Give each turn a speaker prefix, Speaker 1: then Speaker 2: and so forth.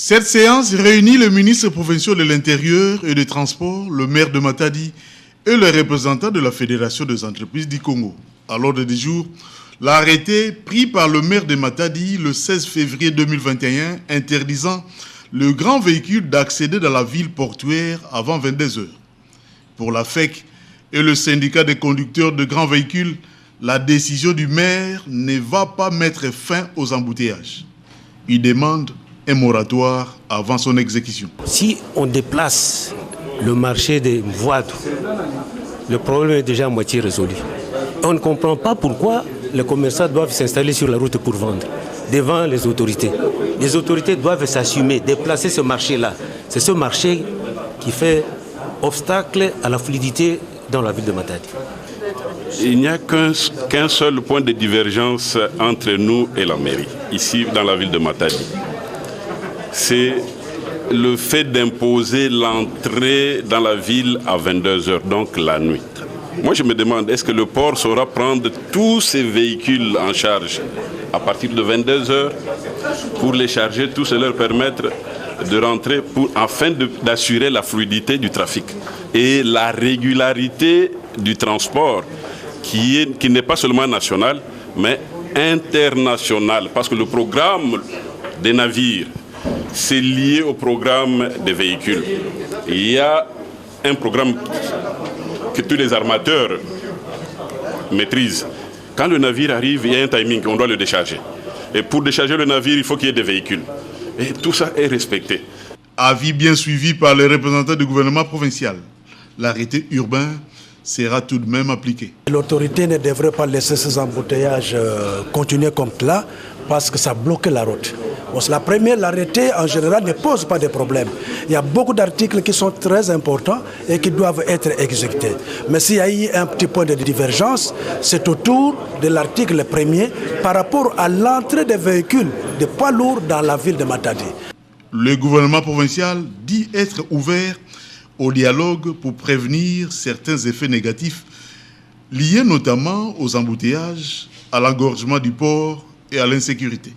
Speaker 1: Cette séance réunit le ministre provincial de l'Intérieur et des Transports, le maire de Matadi et les représentants de la Fédération des entreprises du Congo. À l'ordre du jour, l'arrêté pris par le maire de Matadi le 16 février 2021 interdisant le grand véhicule d'accéder dans la ville portuaire avant 22 heures. Pour la FEC et le syndicat des conducteurs de grands véhicules, la décision du maire ne va pas mettre fin aux embouteillages. Il demande un moratoire avant son exécution.
Speaker 2: Si on déplace le marché des voies, le problème est déjà à moitié résolu. On ne comprend pas pourquoi les commerçants doivent s'installer sur la route pour vendre devant les autorités. Les autorités doivent s'assumer, déplacer ce marché-là. C'est ce marché qui fait obstacle à la fluidité dans la ville de Matadi.
Speaker 3: Il n'y a qu'un seul point de divergence entre nous et la mairie, ici dans la ville de Matadi. C'est le fait d'imposer l'entrée dans la ville à 22 heures, donc la nuit. Moi, je me demande, est-ce que le port saura prendre tous ces véhicules en charge à partir de 22 heures pour les charger, tous et leur permettre de rentrer afin d'assurer la fluidité du trafic et la régularité du transport qui n'est pas seulement national, mais international. Parce que le programme des navires, c'est lié au programme des véhicules. Il y a un programme que tous les armateurs maîtrisent. Quand le navire arrive, il y a un timing, on doit le décharger. Et pour décharger le navire, il faut qu'il y ait des véhicules. Et tout ça est respecté.
Speaker 1: Avis bien suivi par les représentants du gouvernement provincial. L'arrêté urbain sera tout de même appliqué.
Speaker 4: L'autorité ne devrait pas laisser ces embouteillages continuer comme cela parce que ça bloque la route. La première, l'arrêté en général ne pose pas de problème. Il y a beaucoup d'articles qui sont très importants et qui doivent être exécutés. Mais s'il y a eu un petit point de divergence, c'est autour de l'article 1er par rapport à l'entrée des véhicules de poids lourds dans la ville de Matadi.
Speaker 1: Le gouvernement provincial dit être ouvert au dialogue pour prévenir certains effets négatifs liés notamment aux embouteillages, à l'engorgement du port et à l'insécurité.